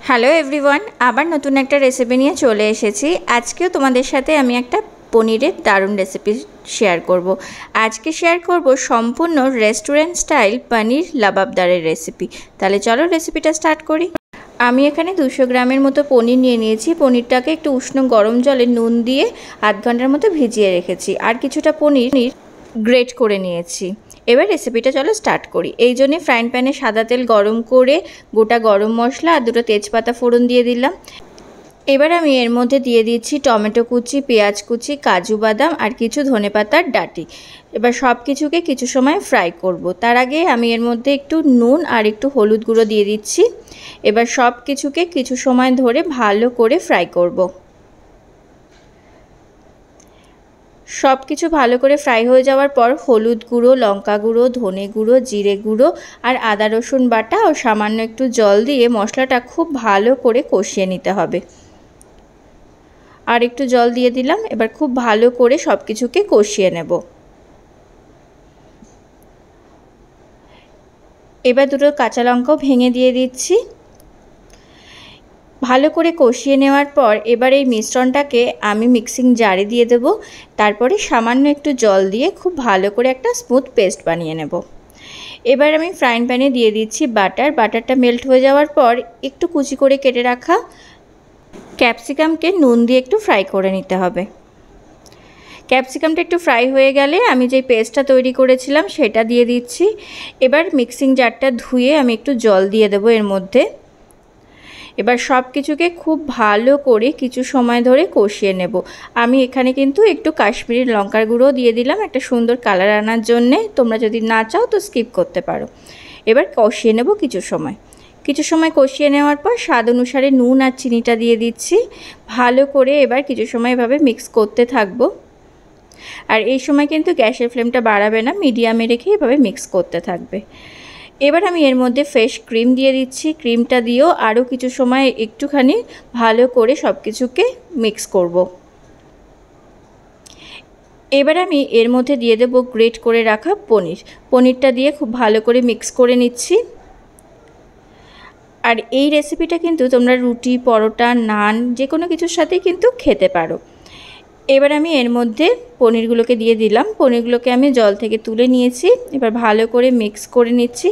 Hello everyone, আবার নতুন একটা রেসিপি নিয়ে চলে এসেছি। আজকেও তোমাদের সাথে আমি একটা পনিরের দারুণ রেসিপি শেয়ার করব। আজকে শেয়ার করব সম্পূর্ণ রেস্টুরেন্ট স্টাইল পনির লাবাবদারের রেসিপি। তাহলে চলো রেসিপিটা স্টার্ট করি। আমি এখানে 200 গ্রামের মতো পনির নিয়ে নিয়েছি। পনিরটাকে একটু উষ্ণ গরম জলে নুন দিয়ে আধ ঘন্টার মতো ভিজিয়ে রেখেছি। আর কিছুটা পনির গ্রেট করে নিয়েছি। এবার রেসিপিটা চলো স্টার্ট করি। এই জন্যে ফ্রাইং প্যানে সাদা তেল গরম করে গোটা গরম মশলা আর দুটো তেজপাতা ফোড়ন দিয়ে দিলাম। এবার আমি এর মধ্যে দিয়ে দিচ্ছি টমেটো কুচি, পেঁয়াজ কুচি, কাজু বাদাম আর কিছু ধনেপাতার ডাঁটি। এবার সব কিছুকে কিছু সময় ফ্রাই করব। তার আগে আমি এর মধ্যে একটু নুন আর একটু হলুদ গুঁড়ো দিয়ে দিচ্ছি। এবার সব কিছুকে কিছু সময় ধরে ভালো করে ফ্রাই করব। সব কিছু ভালো করে ফ্রাই হয়ে যাওয়ার পর হলুদ গুঁড়ো, লঙ্কা গুঁড়ো, ধনে গুঁড়ো, জিরে গুঁড়ো আর আদা রসুন বাটা ও সামান্য একটু জল দিয়ে মশলাটা খুব ভালো করে কষিয়ে নিতে হবে। আর একটু জল দিয়ে দিলাম। এবার খুব ভালো করে সব কিছুকে কষিয়ে নেব। এবার দুটো কাঁচা লঙ্কাও ভেঙে দিয়ে দিচ্ছি। ভালো করে কষিয়ে নেওয়ার পর এবার এই মিশ্রণটাকে আমি মিক্সিং জারে দিয়ে দেব। তারপরে সামান্য একটু জল দিয়ে খুব ভালো করে একটা স্মুথ পেস্ট বানিয়ে নেব। এবার আমি ফ্রাইং প্যানে দিয়ে দিচ্ছি বাটারটা মেল্ট হয়ে যাওয়ার পর একটু কুচি করে কেটে রাখা ক্যাপসিকামকে নুন দিয়ে একটু ফ্রাই করে নিতে হবে। ক্যাপসিকামটা একটু ফ্রাই হয়ে গেলে আমি যে পেস্টটা তৈরি করেছিলাম সেটা দিয়ে দিচ্ছি। এবার মিক্সিং জারটা ধুয়ে আমি একটু জল দিয়ে দেবো এর মধ্যে। এবার সব কিছুকে খুব ভালো করে কিছু সময় ধরে কষিয়ে নেব। আমি এখানে কিন্তু একটু কাশ্মীরি লঙ্কার গুঁড়ো দিয়ে দিলাম একটা সুন্দর কালার আনার জন্যে। তোমরা যদি না চাও তো স্কিপ করতে পারো। এবার কষিয়ে নেব কিছু সময় কষিয়ে নেওয়ার পর স্বাদ অনুসারে নুন আর চিনিটা দিয়ে দিচ্ছি। ভালো করে এবার কিছু সময় এভাবে মিক্স করতে থাকবো। আর এই সময় কিন্তু গ্যাসের ফ্লেমটা বাড়াবে না, মিডিয়ামে রেখে এভাবে মিক্স করতে থাকবে। এবার আমি এর মধ্যে ফ্রেশ ক্রিম দিয়ে দিচ্ছি। ক্রিমটা দিয়েও আরও কিছু সময় একটুখানি ভালো করে সব কিছুকে মিক্স করব। এবার আমি এর মধ্যে দিয়ে দেবো গ্রেট করে রাখা পনিরটা দিয়ে খুব ভালো করে মিক্স করে নিচ্ছি। আর এই রেসিপিটা কিন্তু তোমরা রুটি, পরোটা, নান যে কোনো কিছুর সাথেই কিন্তু খেতে পারো। এবার আমি এর মধ্যে পনিরগুলোকে দিয়ে দিলাম। পনিরগুলোকে আমি জল থেকে তুলে নিয়েছি। এবার ভালো করে মিক্স করে নিচ্ছি।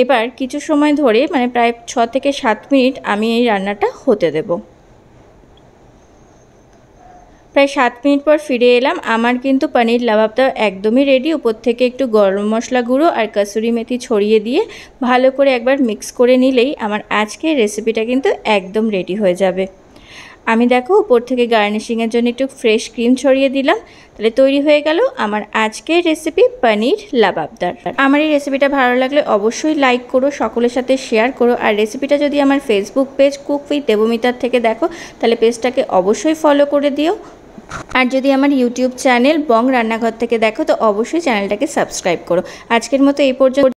এবার কিছু সময় ধরে মানে প্রায় 6 থেকে 7 মিনিট আমি এই রান্নাটা হতে দেব। প্রায় 7 মিনিট পর ফিরে এলাম। আমার কিন্তু পনির লাবাবটা একদমই রেডি। উপর থেকে একটু গরম মশলা গুঁড়ো আর কসুরি মেথি ছড়িয়ে দিয়ে ভালো করে একবার মিক্স করে নিলেই আমার আজকের রেসিপিটা কিন্তু একদম রেডি হয়ে যাবে। আমি দেখো উপর থেকে গার্নিশিংয়ের জন্য একটু ফ্রেশ ক্রিম ছড়িয়ে দিলাম। তাহলে তৈরি হয়ে গেল আমার আজকের রেসিপি পনির লাবাবদার। আমার এই রেসিপিটা ভালো লাগলে অবশ্যই লাইক করো, সকলের সাথে শেয়ার করো। আর রেসিপিটা যদি আমার ফেসবুক পেজ কুক উইথ দেবমিতার থেকে দেখো তাহলে পেজটাকে অবশ্যই ফলো করে দিও। আর যদি আমার ইউটিউব চ্যানেল বং রান্নাঘর থেকে দেখো তো অবশ্যই চ্যানেলটাকে সাবস্ক্রাইব করো। আজকের মতো এই পর্যন্ত।